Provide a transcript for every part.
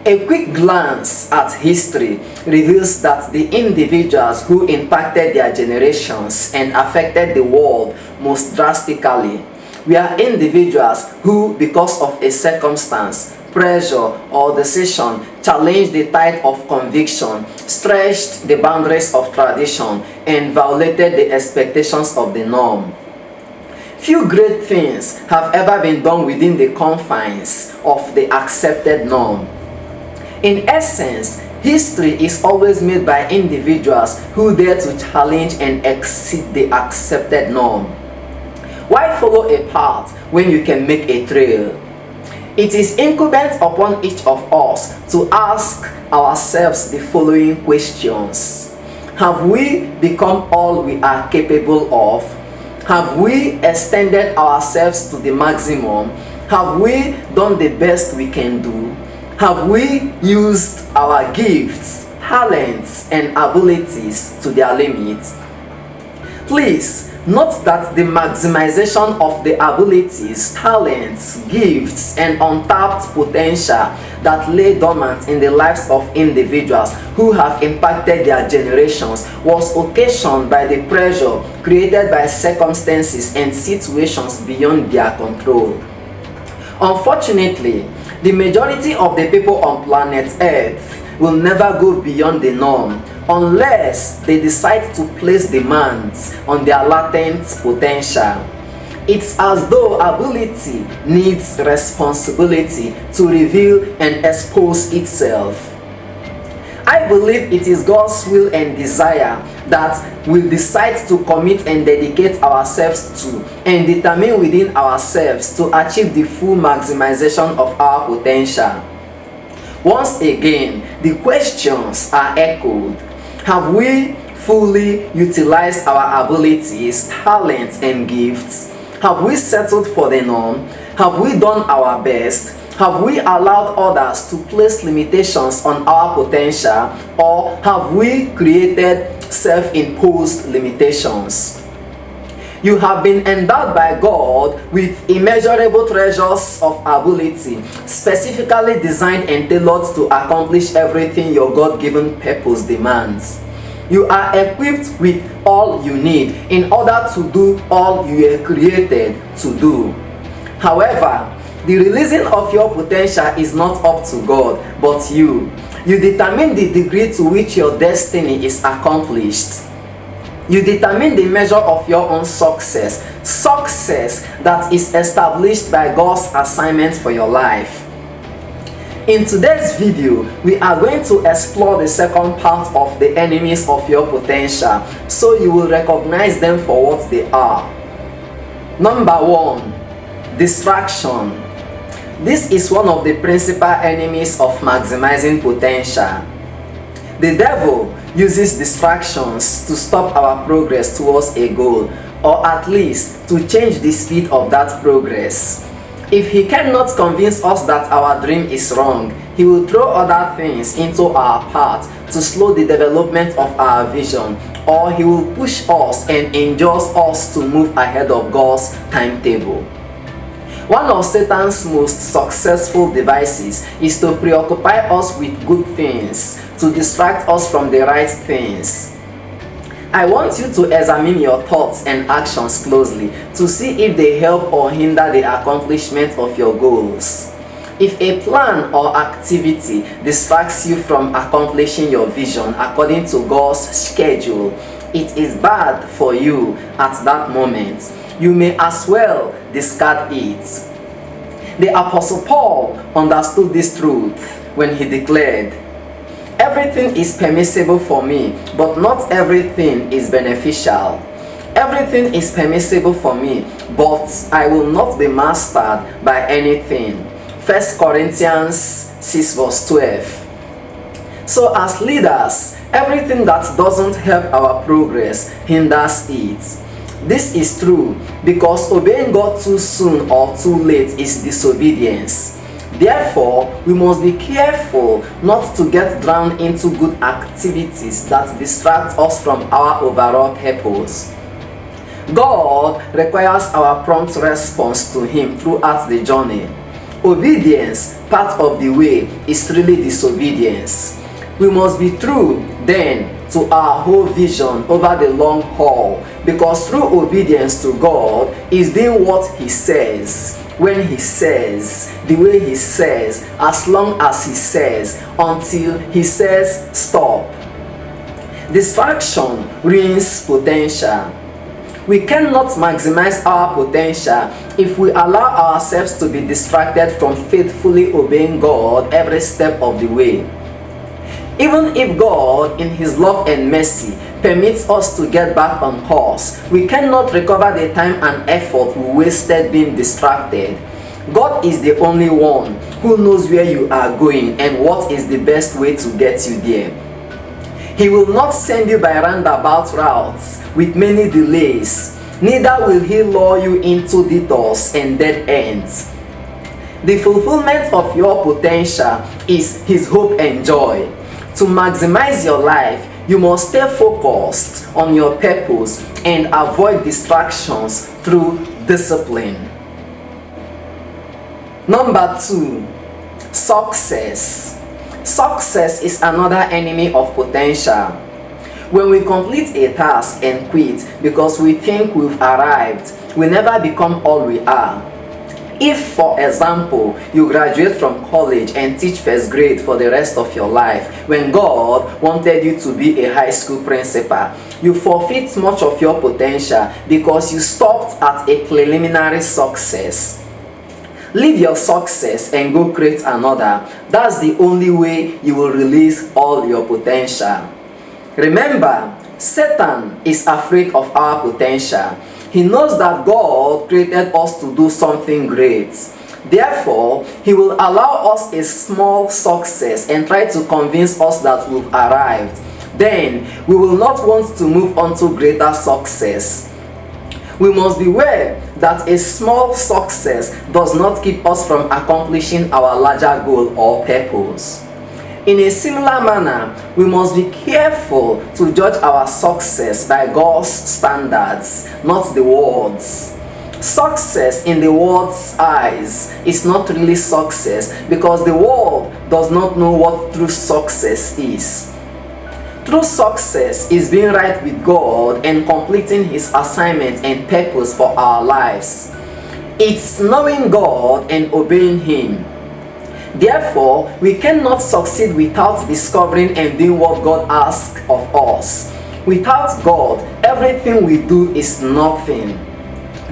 A quick glance at history reveals that the individuals who impacted their generations and affected the world most drastically were individuals who, because of a circumstance, pressure, or decision, challenged the tide of conviction, stretched the boundaries of tradition, and violated the expectations of the norm. Few great things have ever been done within the confines of the accepted norm. In essence, history is always made by individuals who dare to challenge and exceed the accepted norm. Why follow a path when you can make a trail? It is incumbent upon each of us to ask ourselves the following questions. Have we become all we are capable of? Have we extended ourselves to the maximum? Have we done the best we can do? Have we used our gifts, talents, and abilities to their limits? Please note that the maximization of the abilities, talents, gifts, and untapped potential that lay dormant in the lives of individuals who have impacted their generations was occasioned by the pressure created by circumstances and situations beyond their control. Unfortunately, the majority of the people on planet Earth will never go beyond the norm unless they decide to place demands on their latent potential. It's as though ability needs responsibility to reveal and expose itself. I believe it is God's will and desire that we decide to commit and dedicate ourselves to and determine within ourselves to achieve the full maximization of our potential. Once again, the questions are echoed. Have we fully utilized our abilities, talents, and gifts? Have we settled for the norm? Have we done our best? Have we allowed others to place limitations on our potential, or have we created self-imposed limitations? You have been endowed by God with immeasurable treasures of ability, specifically designed and tailored to accomplish everything your God-given purpose demands. You are equipped with all you need in order to do all you were created to do. However, the releasing of your potential is not up to God, but you. You determine the degree to which your destiny is accomplished. You determine the measure of your own success that is established by God's assignment for your life. In today's video, we are going to explore the second part of the enemies of your potential, so you will recognize them for what they are. Number 1, distraction. This is one of the principal enemies of maximizing potential. The devil uses distractions to stop our progress towards a goal, or at least to change the speed of that progress. If he cannot convince us that our dream is wrong, he will throw other things into our path to slow the development of our vision, or he will push us and endorse us to move ahead of God's timetable. One of Satan's most successful devices is to preoccupy us with good things, to distract us from the right things. I want you to examine your thoughts and actions closely to see if they help or hinder the accomplishment of your goals. If a plan or activity distracts you from accomplishing your vision according to God's schedule, it is bad for you at that moment. You may as well discard it. The Apostle Paul understood this truth when he declared, "Everything is permissible for me, but not everything is beneficial. Everything is permissible for me, but I will not be mastered by anything." 1 Corinthians 6 verse 12. So as leaders, everything that doesn't help our progress hinders it. This is true because obeying God too soon or too late is disobedience. Therefore, we must be careful not to get drowned into good activities that distract us from our overall purpose. God requires our prompt response to Him throughout the journey. Obedience, part of the way, is really disobedience. We must be true then to our whole vision over the long haul, because true obedience to God is doing what He says, when He says, the way He says, as long as He says, until He says stop. Distraction ruins potential. We cannot maximize our potential if we allow ourselves to be distracted from faithfully obeying God every step of the way. Even if God, in His love and mercy, permits us to get back on course, we cannot recover the time and effort we wasted being distracted. God is the only one who knows where you are going and what is the best way to get you there. He will not send you by roundabout routes with many delays, neither will He lure you into detours and dead ends. The fulfillment of your potential is His hope and joy. To maximize your life, you must stay focused on your purpose and avoid distractions through discipline. Number 2, success. Success is another enemy of potential. When we complete a task and quit because we think we've arrived, we never become all we are. If, for example, you graduate from college and teach first grade for the rest of your life, when God wanted you to be a high school principal, you forfeit much of your potential because you stopped at a preliminary success. Leave your success and go create another. That's the only way you will release all your potential. Remember, Satan is afraid of our potential. He knows that God created us to do something great. Therefore, he will allow us a small success and try to convince us that we've arrived. Then, we will not want to move on to greater success. We must beware that a small success does not keep us from accomplishing our larger goal or purpose. In a similar manner, we must be careful to judge our success by God's standards, not the world's. Success in the world's eyes is not really success because the world does not know what true success is. True success is being right with God and completing His assignment and purpose for our lives. It's knowing God and obeying Him. Therefore, we cannot succeed without discovering and doing what God asks of us. Without God, everything we do is nothing.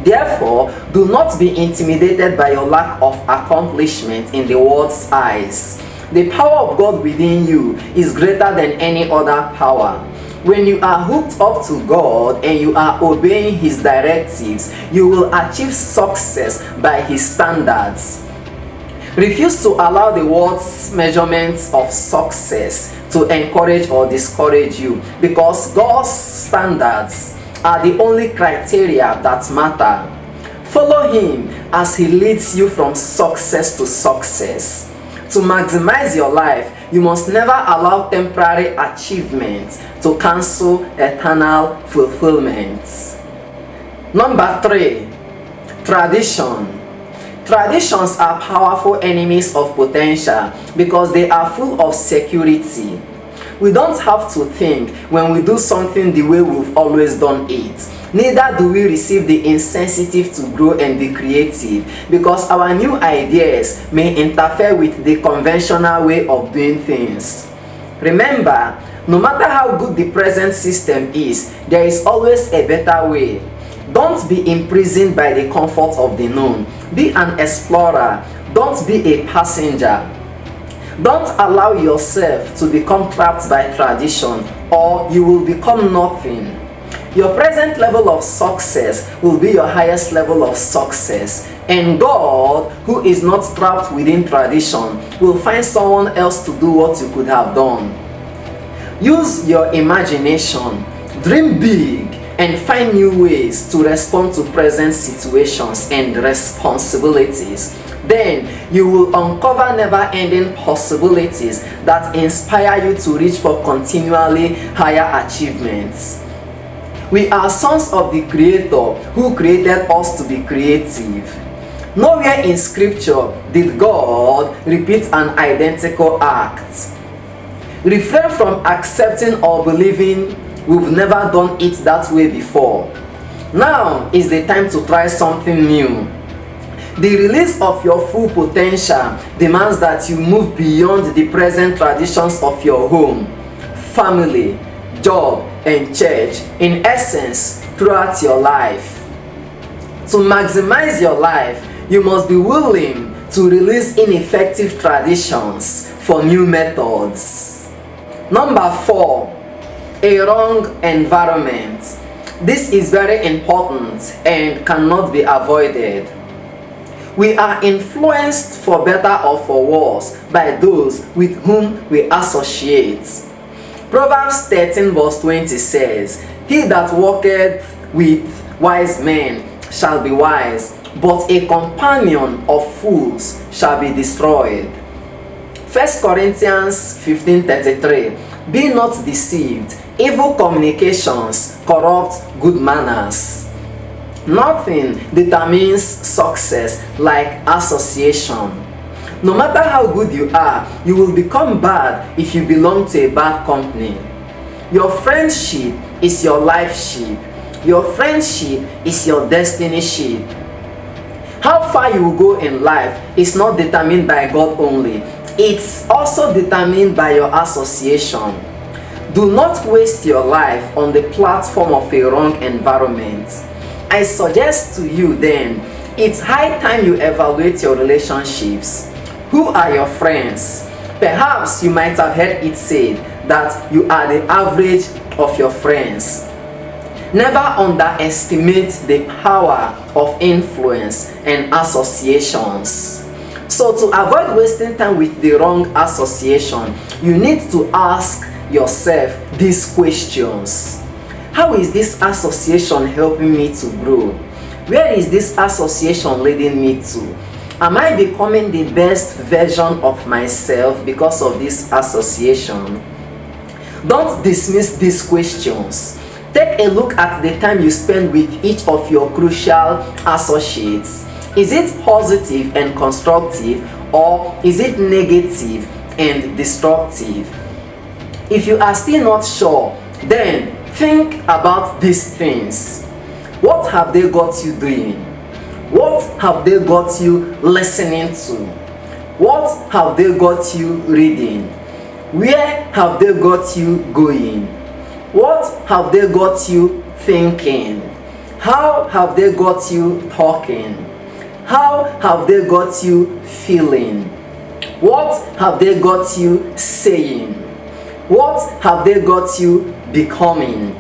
Therefore, do not be intimidated by your lack of accomplishment in the world's eyes. The power of God within you is greater than any other power. When you are hooked up to God and you are obeying His directives, you will achieve success by His standards. Refuse to allow the world's measurements of success to encourage or discourage you, because God's standards are the only criteria that matter. Follow Him as He leads you from success to success. To maximize your life, you must never allow temporary achievements to cancel eternal fulfillment. Number 3, tradition. Traditions are powerful enemies of potential because they are full of security. We don't have to think when we do something the way we've always done it. Neither do we receive the incentive to grow and be creative, because our new ideas may interfere with the conventional way of doing things. Remember, no matter how good the present system is, there is always a better way. Don't be imprisoned by the comfort of the known. Be an explorer. Don't be a passenger. Don't allow yourself to become trapped by tradition, or you will become nothing. Your present level of success will be your highest level of success, and God, who is not trapped within tradition, will find someone else to do what you could have done. Use your imagination, dream big, and find new ways to respond to present situations and responsibilities. Then you will uncover never-ending possibilities that inspire you to reach for continually higher achievements. We are sons of the Creator who created us to be creative. Nowhere in scripture did God repeat an identical act. Refrain from accepting or believing we've never done it that way before. Now is the time to try something new. The release of your full potential demands that you move beyond the present traditions of your home, family, job, and church, in essence, throughout your life. To maximize your life, you must be willing to release ineffective traditions for new methods. Number 4, a wrong environment. This is very important and cannot be avoided. We are influenced for better or for worse by those with whom we associate. Proverbs 13 verse 20 says, "He that walketh with wise men shall be wise, but a companion of fools shall be destroyed." 1 Corinthians 15:33, "Be not deceived, evil communications corrupt good manners." Nothing determines success like association. No matter how good you are, you will become bad if you belong to a bad company. Your friendship is your life ship. Your friendship is your destiny ship. How far you will go in life is not determined by God only. It's also determined by your association. Do not waste your life on the platform of a wrong environment. I suggest to you then, it's high time you evaluate your relationships. Who are your friends? Perhaps you might have heard it said that you are the average of your friends. Never underestimate the power of influence and associations. So to avoid wasting time with the wrong association, you need to ask yourself these questions. How is this association helping me to grow? Where is this association leading me to? Am I becoming the best version of myself because of this association? Don't dismiss these questions. Take a look at the time you spend with each of your crucial associates. Is it positive and constructive, or is it negative and destructive? If you are still not sure, then think about these things. What have they got you doing? What have they got you listening to? What have they got you reading? Where have they got you going? What have they got you thinking? How have they got you talking? How have they got you feeling? What have they got you saying? What have they got you becoming?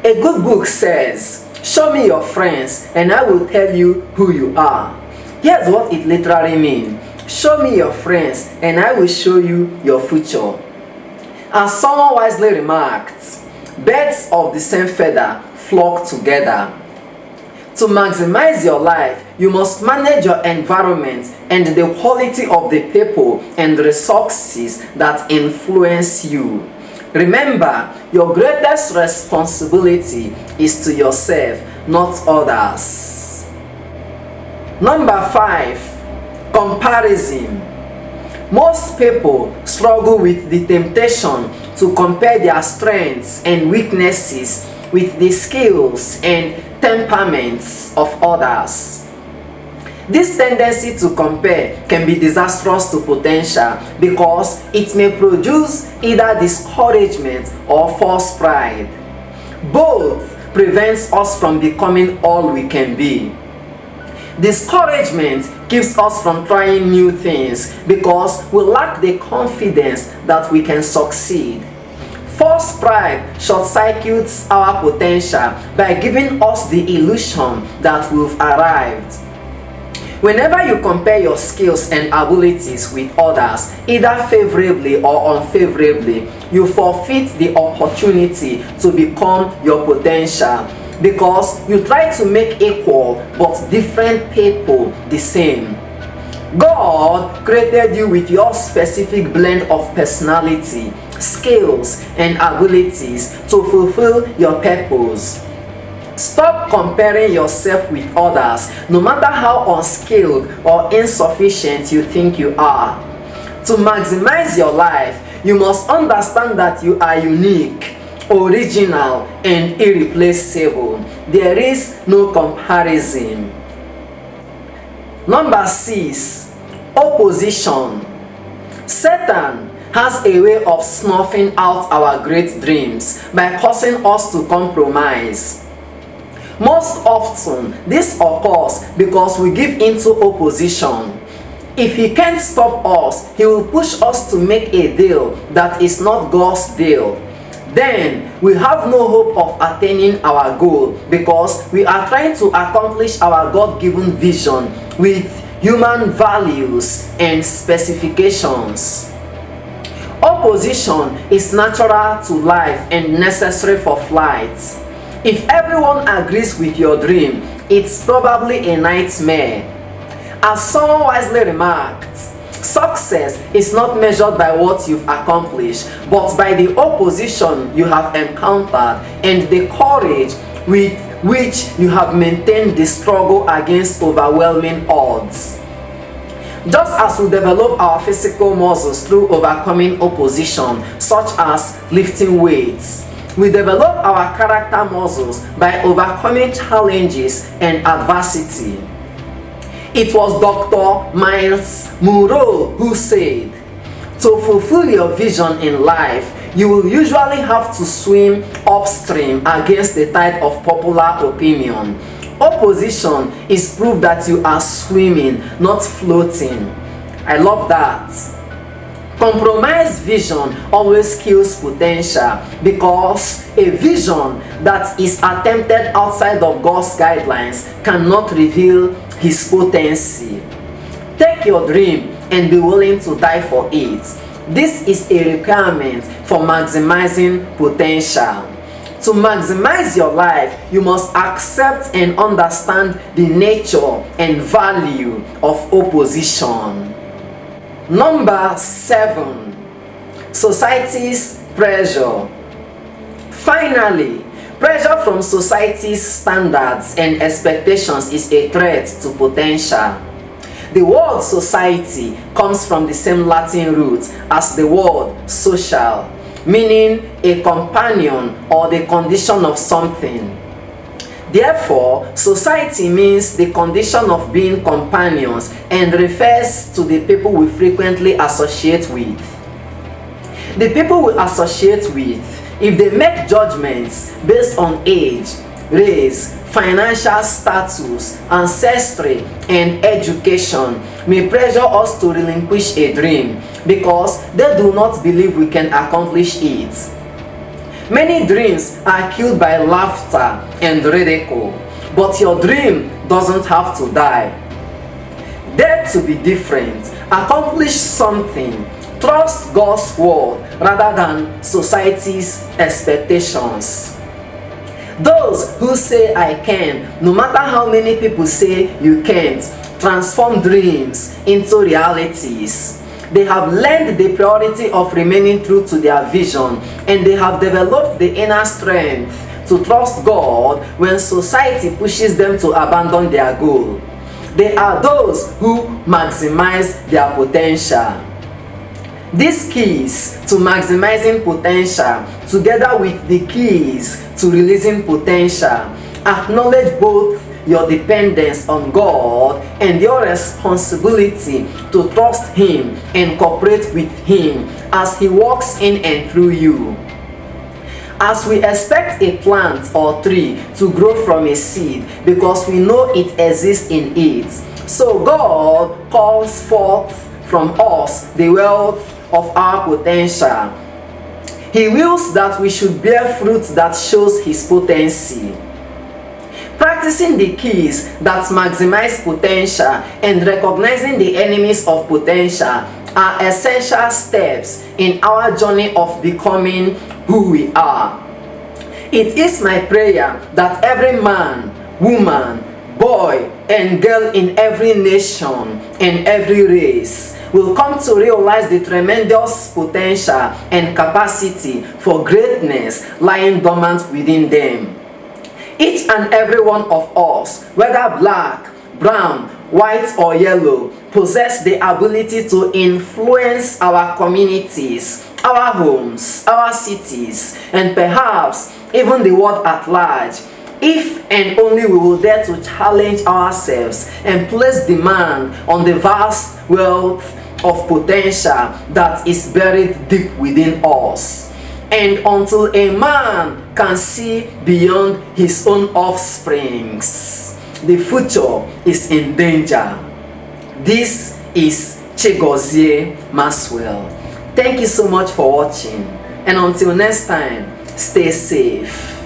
A good book says, "Show me your friends and I will tell you who you are." Here's what it literally means. Show me your friends and I will show you your future. As someone wisely remarked, birds of the same feather flock together. To maximize your life, you must manage your environment and the quality of the people and resources that influence you. Remember, your greatest responsibility is to yourself, not others. Number 5, comparison. Most people struggle with the temptation to compare their strengths and weaknesses with the skills and temperaments of others. This tendency to compare can be disastrous to potential because it may produce either discouragement or false pride. Both prevents us from becoming all we can be. Discouragement keeps us from trying new things because we lack the confidence that we can succeed. False pride short-circuits our potential by giving us the illusion that we've arrived. Whenever you compare your skills and abilities with others, either favorably or unfavorably, you forfeit the opportunity to become your potential because you try to make equal but different people the same. God created you with your specific blend of personality, skills, and abilities to fulfill your purpose. Stop comparing yourself with others, no matter how unskilled or insufficient you think you are. To maximize your life, you must understand that you are unique, original, and irreplaceable. There is no comparison. Number 6, opposition. Satan has a way of snuffing out our great dreams by causing us to compromise. Most often, this occurs because we give into opposition. If he can't stop us, he will push us to make a deal that is not God's deal. Then we have no hope of attaining our goal because we are trying to accomplish our God-given vision with human values and specifications. Opposition is natural to life and necessary for flight. If everyone agrees with your dream, it's probably a nightmare. As someone wisely remarked, success is not measured by what you've accomplished, but by the opposition you have encountered and the courage with which you have maintained the struggle against overwhelming odds. Just as we develop our physical muscles through overcoming opposition, such as lifting weights, we develop our character muscles by overcoming challenges and adversity. It was Dr. Miles Monroe who said, "To fulfill your vision in life, you will usually have to swim upstream against the tide of popular opinion. Opposition is proof that you are swimming, not floating." I love that. Compromised vision always kills potential because a vision that is attempted outside of God's guidelines cannot reveal His potency. Take your dream and be willing to die for it. This is a requirement for maximizing potential. To maximize your life, you must accept and understand the nature and value of opposition. Number 7, society's pressure. Finally, pressure from society's standards and expectations is a threat to potential. The word society comes from the same Latin root as the word social, meaning a companion or the condition of something. Therefore, society means the condition of being companions and refers to the people we frequently associate with. The people we associate with, if they make judgments based on age, race, financial status, ancestry, and education, may pressure us to relinquish a dream because they do not believe we can accomplish it. Many dreams are killed by laughter and ridicule, but your dream doesn't have to die. Dare to be different, accomplish something, trust God's word rather than society's expectations. Those who say I can, no matter how many people say you can't, transform dreams into realities. They have learned the priority of remaining true to their vision, and they have developed the inner strength to trust God when society pushes them to abandon their goal. They are those who maximize their potential. These keys to maximizing potential, together with the keys to releasing potential, acknowledge both your dependence on God and your responsibility to trust Him and cooperate with Him as He works in and through you. As we expect a plant or tree to grow from a seed because we know it exists in it, so God calls forth from us the wealth of our potential. He wills that we should bear fruit that shows His potency. Practicing the keys that maximize potential and recognizing the enemies of potential are essential steps in our journey of becoming who we are. It is my prayer that every man, woman, boy, and girl in every nation and every race will come to realize the tremendous potential and capacity for greatness lying dormant within them. Each and every one of us, whether black, brown, white or yellow, possess the ability to influence our communities, our homes, our cities, and perhaps even the world at large, if and only we will dare to challenge ourselves and place demand on the vast wealth of potential that is buried deep within us. And until a man can see beyond his own offsprings, the future is in danger. This is Chigozie Maxwell. Thank you so much for watching, and until next time, stay safe.